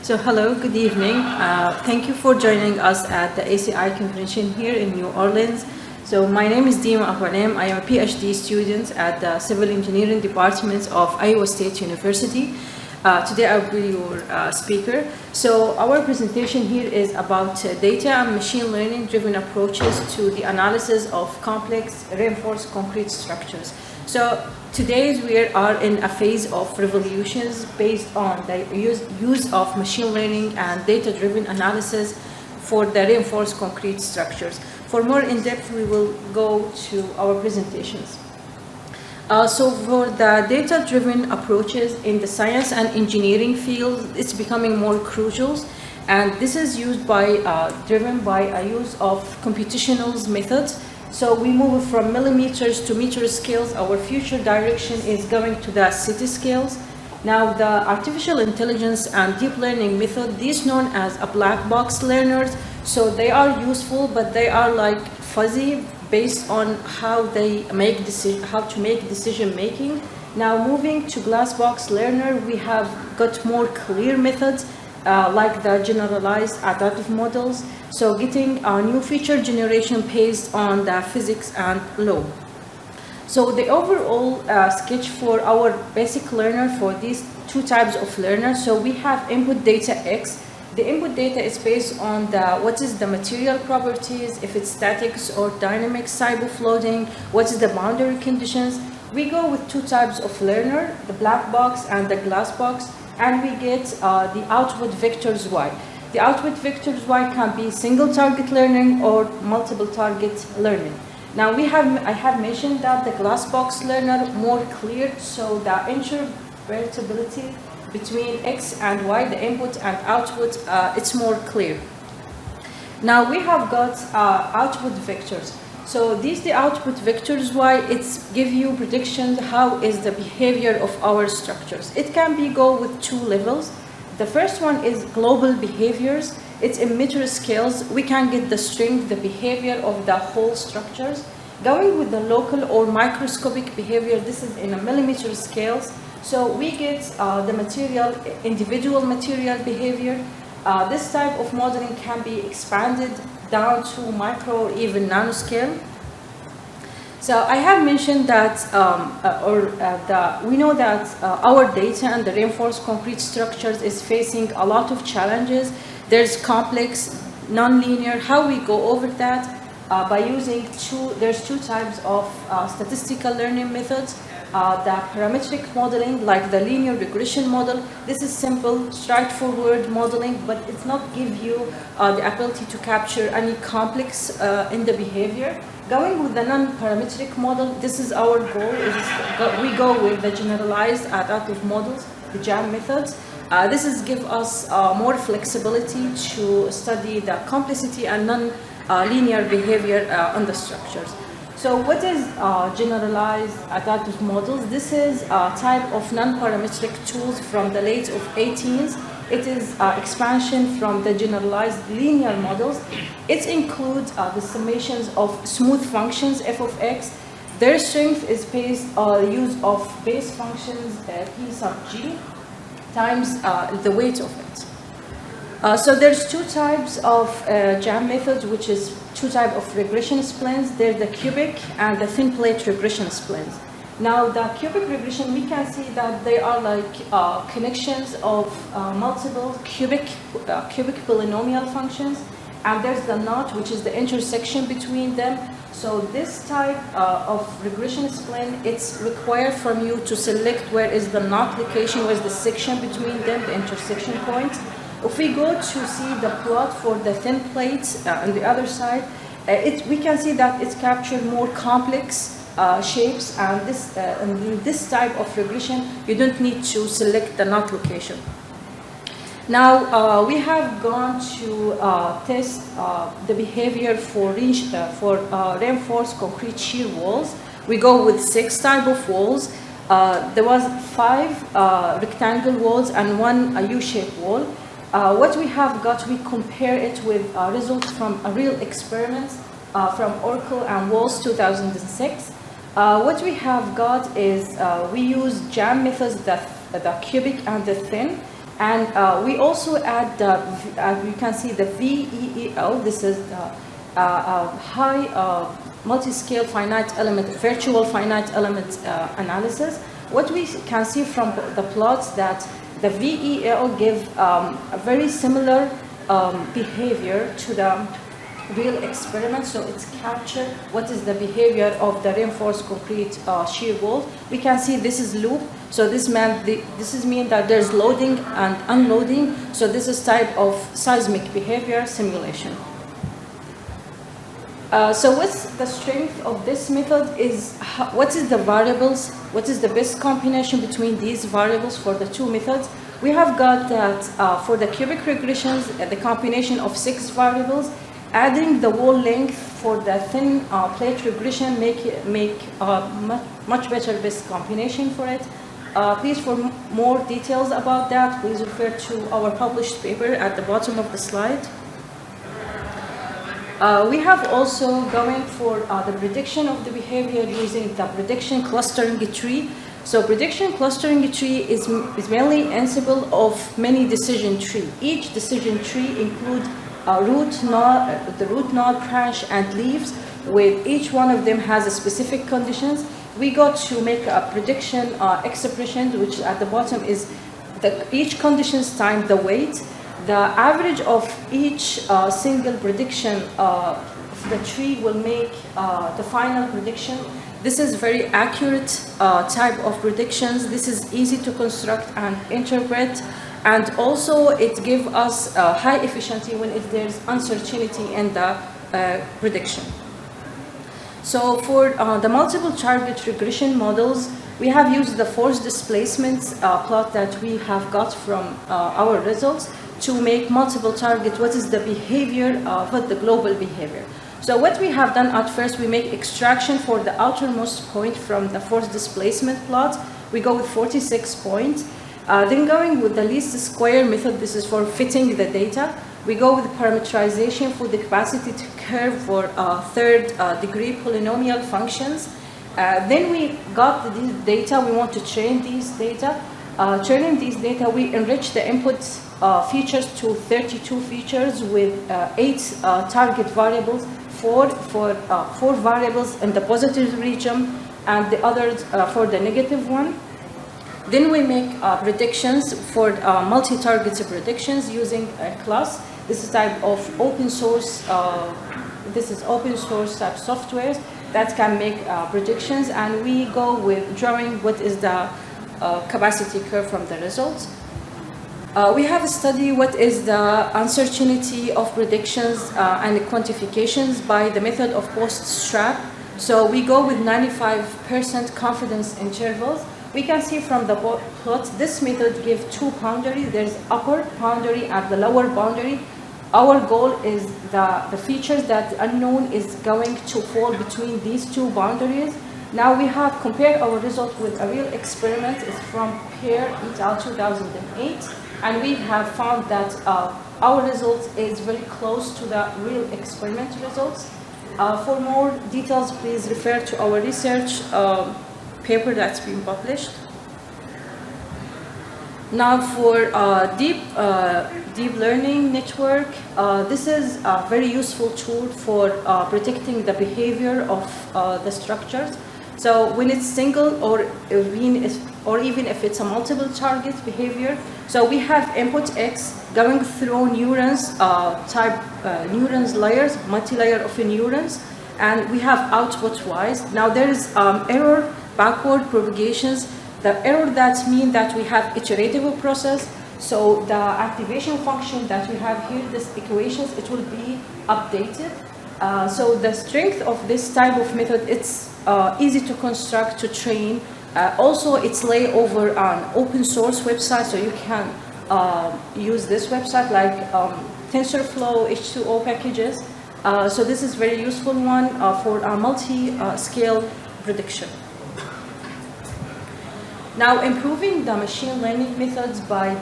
So hello, good evening. Thank you for joining us at the ACI convention here in New Orleans. So my name is Dima Abuoliem. I am a PhD student at the Civil Engineering Department of Iowa State University. Today I will be your speaker. So our presentation here is about data and machine learning driven approaches to the analysis of complex reinforced concrete structures. So today we are in a phase of revolutions based on the use of machine learning and data-driven analysis for the reinforced concrete structures. For more in-depth, we will go to our presentations. So for the data-driven approaches in the science and engineering field, it's becoming more crucial, and this is used by, driven by a use of computational methods. So we move from millimeters to meter scales. Our future direction is going to the city scales. Now the artificial intelligence and deep learning method, these known as a black box learners, so they are useful, but they are like fuzzy based on how they make how to make decision making. Now moving to glass box learner, we have got more clear methods like the generalized adaptive models. So getting a new feature generation based on the physics and law. So the overall sketch for our basic learner for these two types of learners. So we have input data X. The input data is based on what is the material properties, if it's statics or dynamics, cyber floating, what is the boundary conditions. We go with two types of learner, the black box and the glass box, and we get the output vectors Y. The output vectors Y can be single target learning or multiple target learning. Now I have mentioned that the glass box learner more clear, so the interpretability between X and Y, the input and output, it's more clear. Now we have got output vectors. So the output vectors Y, it's give you predictions how is the behavior of our structures. It can be go with two levels. The first one is global behaviors. It's in meter scales. We can get the strength, the behavior of the whole structures. Going with the local or microscopic behavior, this is in a millimeter scales. So we get the material, individual material behavior. This type of modeling can be expanded down to micro or even nanoscale. So I have mentioned that, we know that our data and the reinforced concrete structures is facing a lot of challenges. There's complex, nonlinear. How we go over that? By using there's two types of statistical learning methods. The parametric modeling, like the linear regression model. This is simple, straightforward modeling, but it's not give you the ability to capture any complex in the behavior. Going with the non-parametric model, this is our goal. We go with the generalized adaptive models, the JAM methods. This is give us more flexibility to study the complexity and non-linear behavior on the structures. So what is generalized adaptive models? This is a type of non-parametric tools from the late of 18th. It is expansion from the generalized linear models. It includes the summations of smooth functions, f of x. Their strength is based on the use of base functions, p sub g, times the weight of it. So there's two types of JAM methods, which is two types of regression splines. There's the cubic and the thin plate regression splines. Now the cubic regression, we can see that they are like connections of multiple cubic polynomial functions, and there's the knot, which is the intersection between them. So this type of regression spline, it's required from you to select where is the knot location, where is the section between them, the intersection points. If we go to see the plot for the thin plates on the other side, we can see that it's captured more complex shapes, and in this type of regression, you don't need to select the knot location. Now we have gone to test the behavior for reinforced concrete shear walls. We go with 6 types of walls. There was 5 rectangle walls and 1 U-shaped wall. What we have got, we compare it with results from a real experiment from Oracle and Walls 2006. What we have got is we use JAM methods, the cubic and the thin. And we also add, you can see the VEEL. This is the high multi-scale finite element, virtual finite element analysis. What we can see from the plots that the VEL give a very similar behavior to the real experiment, so it's captured what is the behavior of the reinforced concrete shear wall. We can see this is loop, so this means that there's loading and unloading, so this is type of seismic behavior simulation. So what's the strength of this method is, what is the variables, what is the best combination between these variables for the two methods. We have got that for the cubic regressions, the combination of 6 variables, adding the wall length for the thin plate regression make much better best combination for it. Please, for more details about that, please refer to our published paper at the bottom of the slide. We have also going for the prediction of the behavior using the prediction clustering tree. So prediction clustering tree is mainly ensemble of many decision tree. Each decision tree includes a root node, the root node, branch, and leaves, with each one of them has a specific conditions. We got to make a prediction expression, which at the bottom is each conditions times the weight. The average of each single prediction of the tree will make the final prediction. This is very accurate type of predictions. This is easy to construct and interpret, and also it gives us high efficiency when there's uncertainty in the prediction. So for the multiple target regression models, we have used the force displacement plot that we have got from our results to make multiple target, what is the behavior of the global behavior. So what we have done at first, we make extraction for the outermost point from the force displacement plot. We go with 46 points. Then going with the least square method, this is for fitting the data. We go with parameterization for the capacity to curve for third degree polynomial functions. Then we got these data, we want to train these data. Training these data, we enrich the input features to 32 features with 8 target variables, 4 variables in the positive region and the others for the negative one. Then we make predictions for multi-target predictions using a class. This is type of open source. This is open source type softwares that can make predictions, and we go with drawing what is the capacity curve from the results. We have a study what is the uncertainty of predictions and quantifications by the method of post-strap. So we go with 95% confidence intervals. We can see from the plot, this method gives 2 boundaries. There's upper boundary and the lower boundary. Our goal is the features that unknown is going to fall between these 2 boundaries. Now we have compared our result with a real experiment. It's from Pear et al. 2008, and we have found that our result is very close to the real experiment results. For more details, please refer to our research paper that's been published. Now for deep learning network, this is a very useful tool for predicting the behavior of the structures. So when it's single or even if it's a multiple target behavior, so we have input X going through neurons, neurons layers, multi-layer of neurons, and we have output Y. Now there is error, backward propagations. The error that means that we have iterative process. So the activation function that we have here, this equations, it will be updated. So the strength of this type of method, it's easy to construct, to train. Also, it's laid over an open source website, so you can use this website like TensorFlow, H2O packages. So this is very useful one for a multi-scale prediction. Now, improving the machine learning methods by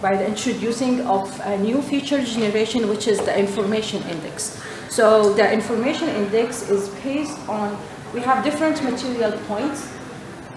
the introducing of a new feature generation, which is the information index. So the information index is based on, we have different material points.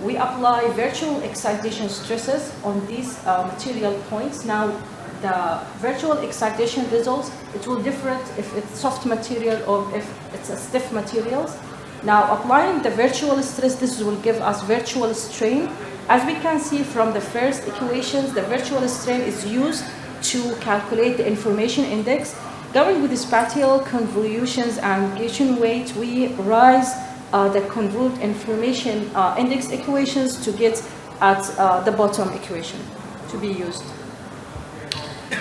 we apply virtual excitation stresses on these material points. Now, the virtual excitation results, it will differ if it's soft material or if it's a stiff materials. Now, applying the virtual stress, this will give us virtual strain. As we can see from the first equations, the virtual strain is used to calculate the information index. Going with the spatial convolutions and Gaussian weight, we rise the convolved information index equations to get at the bottom equation to be used.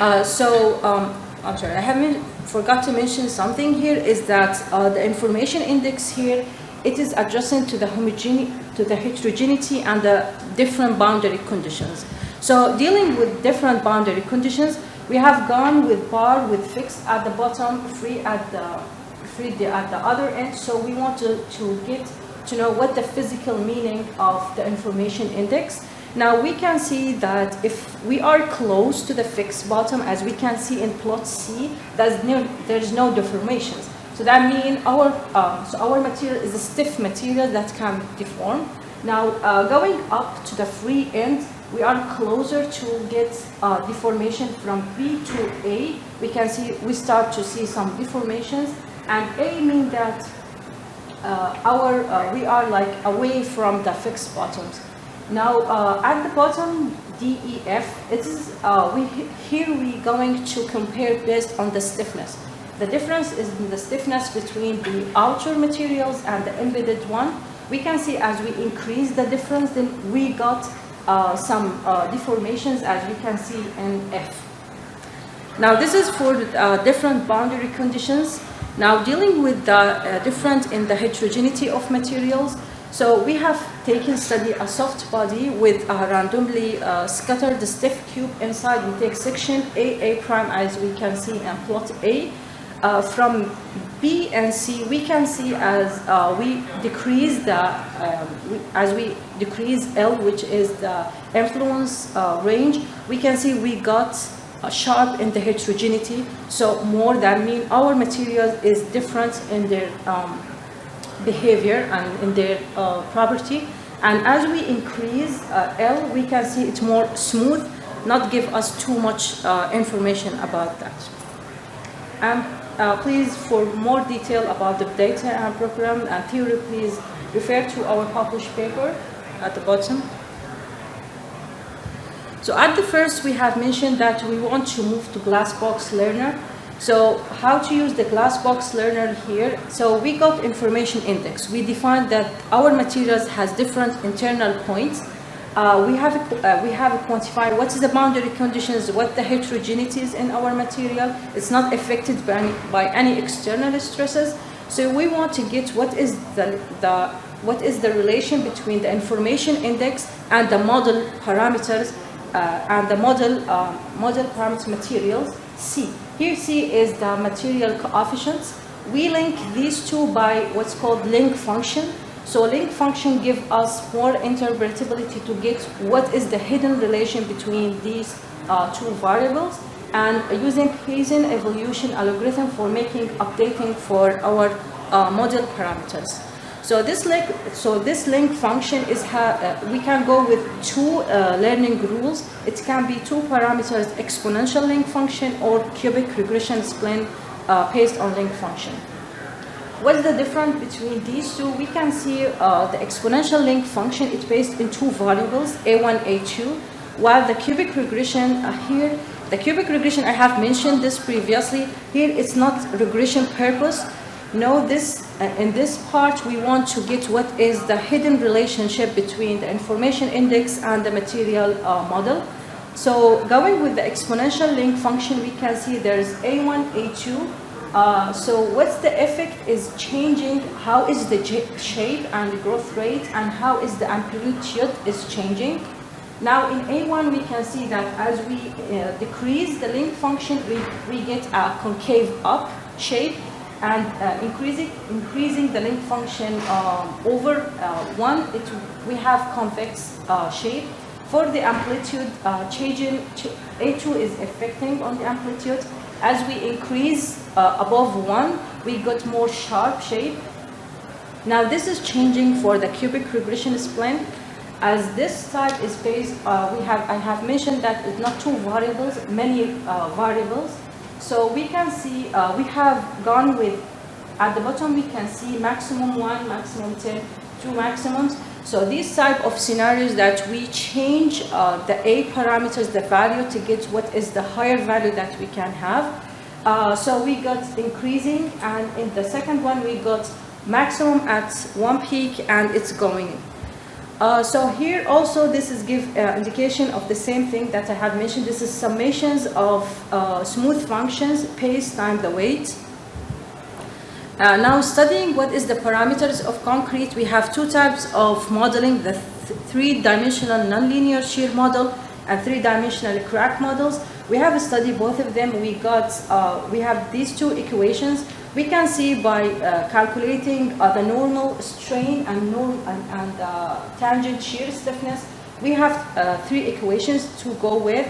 I'm sorry, I haven't forgot to mention something here is that the information index here, it is adjusting to the heterogeneity and the different boundary conditions. So dealing with different boundary conditions, we have gone with bar with fixed at the bottom, free at the other end. So we want to get to know what the physical meaning of the information index. Now we can see that if we are close to the fixed bottom, as we can see in plot C, there's no deformations. So that means our material is a stiff material that can deform. Now going up to the free end, we are closer to get deformation from B to A. We start to see some deformations, and A means that we are like away from the fixed bottoms. Now at the bottom, D, E, F, it is here we going to compare based on the stiffness. The difference is in the stiffness between the outer materials and the embedded one. We can see as we increase the difference, then we got some deformations, as we can see in F. Now this is for different boundary conditions. Now dealing with the difference in the heterogeneity of materials. So we have study a soft body with a randomly scattered stiff cube inside. We take section A prime, as we can see in plot A. From B and C, we can see as we decrease L, which is the influence range, we can see we got sharp in the heterogeneity. So more than mean our material is different in their behavior and in their property. And as we increase L, we can see it's more smooth, not give us too much information about that. Please, for more detail about the data and program and theory, please refer to our published paper at the bottom. So at the first, we have mentioned that we want to move to glass box learner. So how to use the glass box learner here? So we got information index. We defined that our materials has different internal points. We have quantified what is the boundary conditions, what the heterogeneity is in our material. It's not affected by any external stresses. So we want to get what is the relation between the information index and the model parameters and the model parameter materials C. Here C is the material coefficients. We link these two by what's called link function. So link function gives us more interpretability to get what is the hidden relation between these two variables, and using Bayesian evolution algorithm for updating for our model parameters. So this link function is we can go with two learning rules. It can be two parameters, exponential link function or cubic regression spline based on link function. What's the difference between these two? We can see the exponential link function is based in two variables, A1, A2, while the cubic regression here, the cubic regression, I have mentioned this previously. Here it's not regression purpose. No, in this part we want to get what is the hidden relationship between the information index and the material model. So going with the exponential link function, we can see there's A1, A2. So what's the effect is changing, how is the shape and the growth rate, and how is the amplitude is changing. Now in A1 we can see that as we decrease the link function, we get a concave up shape, and increasing the link function over 1, we have convex shape. For the amplitude changing, A2 is affecting on the amplitude. As we increase above 1, we got more sharp shape. Now this is changing for the cubic regression spline. As this type is based, I have mentioned that it's not two variables, many variables. So we can see, we have gone with, at the bottom we can see maximum 1, maximum 10, 2 maximums. So these type of scenarios that we change the A parameters, the value, to get what is the higher value that we can have. So we got increasing, and in the second one we got maximum at one peak, and it's going. So here also this is give indication of the same thing that I have mentioned. This is summations of smooth functions, pace times the weight. Now studying what is the parameters of concrete, we have two types of modeling, the three-dimensional nonlinear shear model and three-dimensional crack models. We have studied both of them. We have these two equations. We can see by calculating the normal strain and tangent shear stiffness. We have three equations to go with.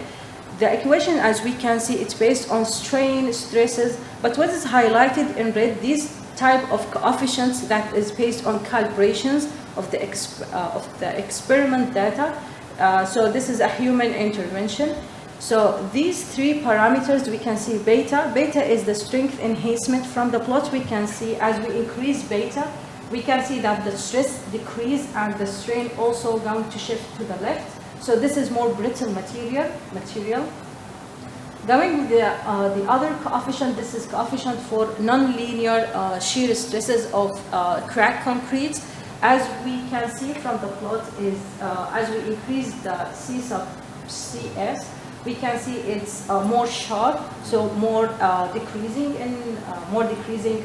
The equation, as we can see, it's based on strain, stresses, but what is highlighted in red, these type of coefficients that is based on calibrations of the experiment data. So this is a human intervention. So these three parameters, we can see beta. Beta is the strength enhancement. From the plot, we can see as we increase beta, we can see that the stress decrease and the strain also going to shift to the left. So this is more brittle material. Going with the other coefficient, this is coefficient for nonlinear shear stresses of crack concrete. As we can see from the plot is as we increase the C sub CS, we can see it's more sharp, so more decreasing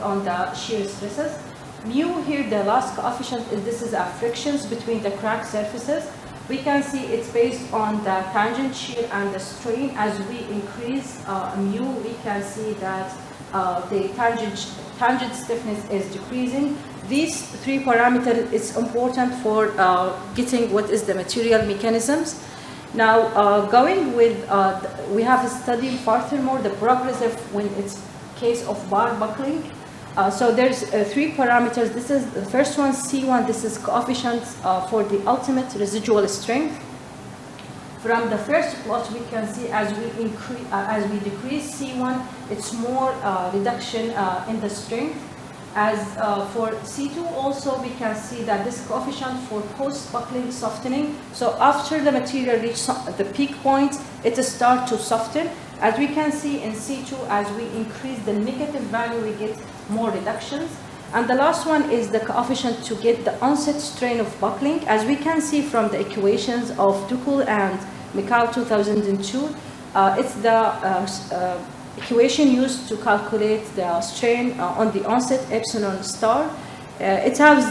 on the shear stresses. Mu here, the last coefficient, this is a frictions between the crack surfaces. We can see it's based on the tangent shear and the strain. As we increase mu, we can see that the tangent stiffness is decreasing. These three parameters is important for getting what is the material mechanisms. Now, going with, we have studied furthermore the progressive when it's case of bar buckling. So there's three parameters. This is the first one, C1. This is coefficient for the ultimate residual strength. From the first plot, we can see as we decrease C1, it's more reduction in the strength. As for C2 also, we can see that this coefficient for post-buckling softening. So after the material reaches the peak point, it starts to soften. As we can see in C2, as we increase the negative value, we get more reductions. And the last one is the coefficient to get the onset strain of buckling. As we can see from the equations of Tuchel and Mikal 2002, it's the equation used to calculate the strain on the onset epsilon star. It has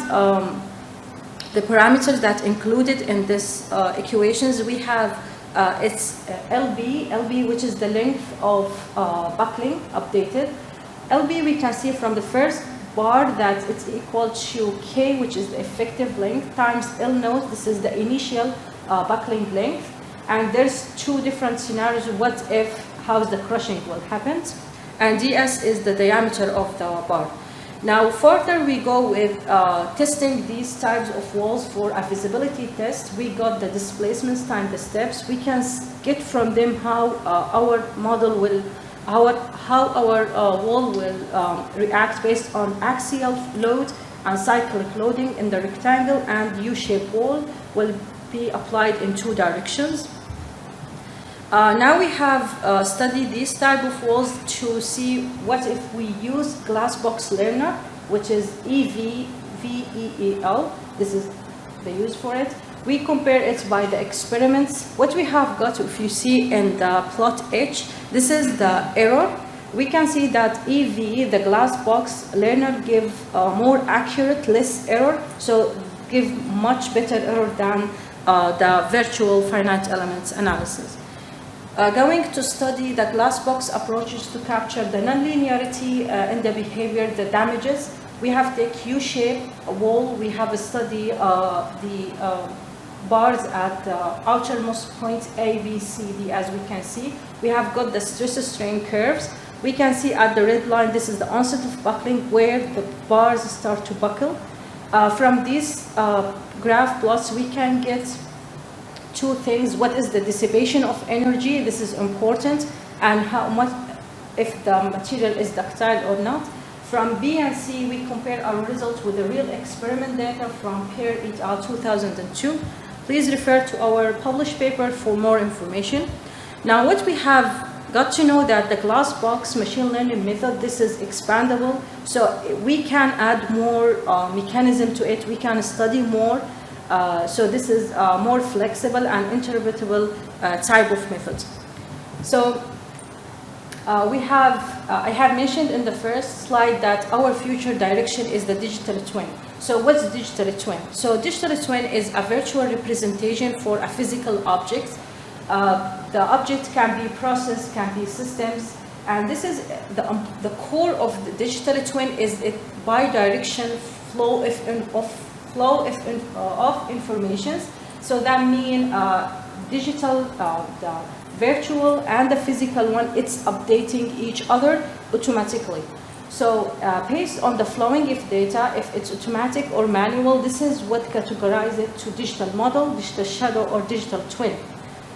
the parameters that included in this equations. We have it's LB, which is the length of buckling updated. LB, we can see from the first bar that it's equal to K, which is the effective length, times L naught. This is the initial buckling length. And there's two different scenarios. What if, how the crushing will happen? And DS is the diameter of the bar. Now further we go with testing these types of walls for a feasibility test. We got the displacements times the steps. We can get from them how our model will, how our wall will react based on axial load and cyclic loading in the rectangle, and U-shaped wall will be applied in two directions. Now we have studied these type of walls to see what if we use glass box learner, which is EVVEEL. This is the use for it. We compare it by the experiments. What we have got, if you see in the plot H, this is the error. We can see that EV, the glass box learner, give more accurate, less error, so give much better error than the virtual finite elements analysis. Going to study the glass box approaches to capture the nonlinearity in the behavior, the damages. We have the U-shaped wall. We have a study the bars at the outermost point A, B, C, D, as we can see. We have got the stress strain curves. We can see at the red line, this is the onset of buckling where the bars start to buckle. From these graph plots, we can get two things. What is the dissipation of energy? This is important. And how much, if the material is ductile or not. From B and C, we compare our results with the real experiment data from Pear et al. 2002. Please refer to our published paper for more information. Now, what we have got to know that the glass box machine learning method, this is expandable. So we can add more mechanism to it. We can study more. So this is more flexible and interpretable type of method. So I have mentioned in the first slide that our future direction is the digital twin. So what's digital twin? So digital twin is a virtual representation for a physical object. The object can be process, can be systems, and this is the core of the digital twin is it bidirectional flow of information. So that means digital, the virtual and the physical one, it's updating each other automatically. So based on the flowing if data, if it's automatic or manual, this is what categorizes it to digital model, digital shadow, or digital twin.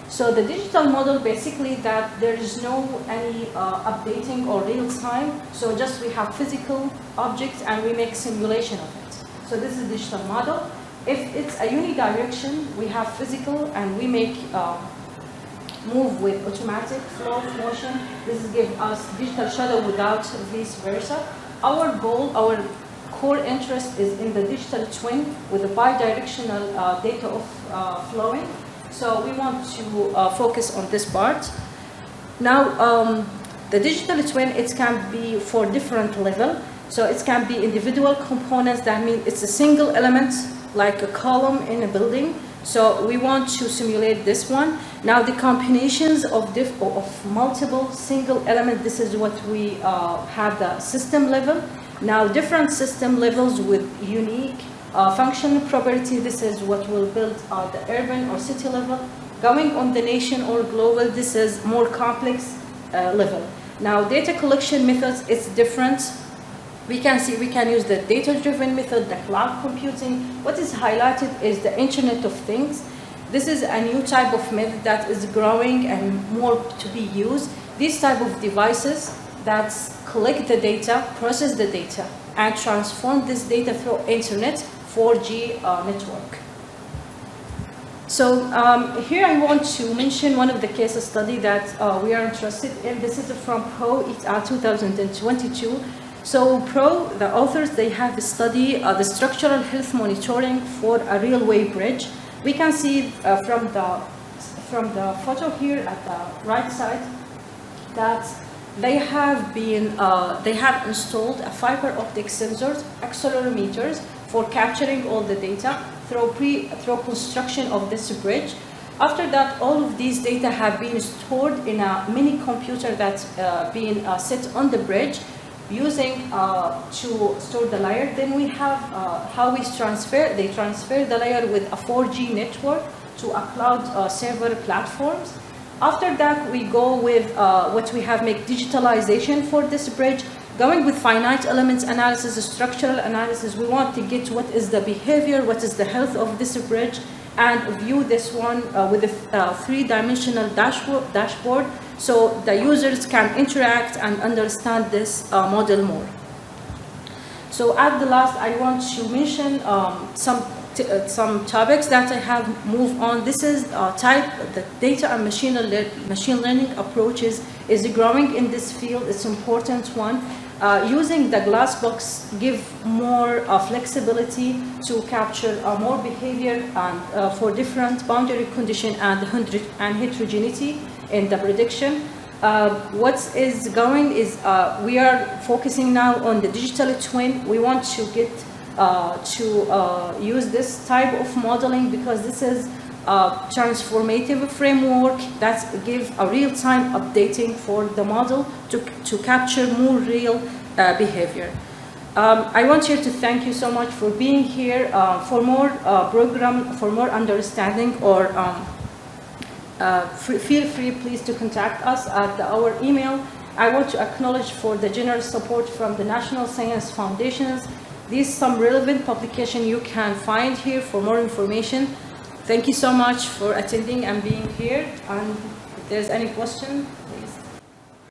So the digital model, basically that there is no any updating or real time. So just we have physical objects and we make simulation of it. So this is digital model. If it's a unidirection, we have physical and we make move with automatic flow of motion. This is give us digital shadow without vice versa. Our goal, our core interest is in the digital twin with the bidirectional data of flowing. So we want to focus on this part. Now, the digital twin, it can be for different level. So it can be individual components. That means it's a single element, like a column in a building. So we want to simulate this one. Now the combinations of multiple single elements, this is what we have the system level. Now different system levels with unique functional property, this is what will build the urban or city level. Going on the nation or global, this is more complex level. Now data collection methods, it's different. We can see we can use the data-driven method, the cloud computing. What is highlighted is the Internet of Things. This is a new type of method that is growing and more to be used. These type of devices that collect the data, process the data, and transform this data through Internet 4G network. So here I want to mention one of the case study that we are interested in. This is from Pro et al. 2022. So Pro, the authors, they have studied the structural health monitoring for a railway bridge. We can see from the photo here at the right side that they have installed a fiber optic sensors, accelerometers for capturing all the data through construction of this bridge. After that, all of these data have been stored in a mini computer that's been set on the bridge, using to store the layer. Then we have how we transfer. They transfer the layer with a 4G network to a cloud server platforms. After that, we go with what we have make digitalization for this bridge. Going with finite elements analysis, structural analysis, we want to get what is the behavior, what is the health of this bridge, and view this one with a three-dimensional dashboard, so the users can interact and understand this model more. So at the last, I want to mention some topics that I have moved on. This is the data and machine learning approaches is growing in this field. It's an important one. Using the glass box give more flexibility to capture more behavior and for different boundary condition and heterogeneity in the prediction. What is going is we are focusing now on the digital twin. We want to get to use this type of modeling because this is a transformative framework that gives a real-time updating for the model to capture more real behavior. I want here to thank you so much for being here. For more program, for more understanding, or feel free please to contact us at our email. I want to acknowledge for the generous support from the National Science Foundations. These some relevant publication you can find here for more information. thank you so much for attending and being here. And if there's any question, please.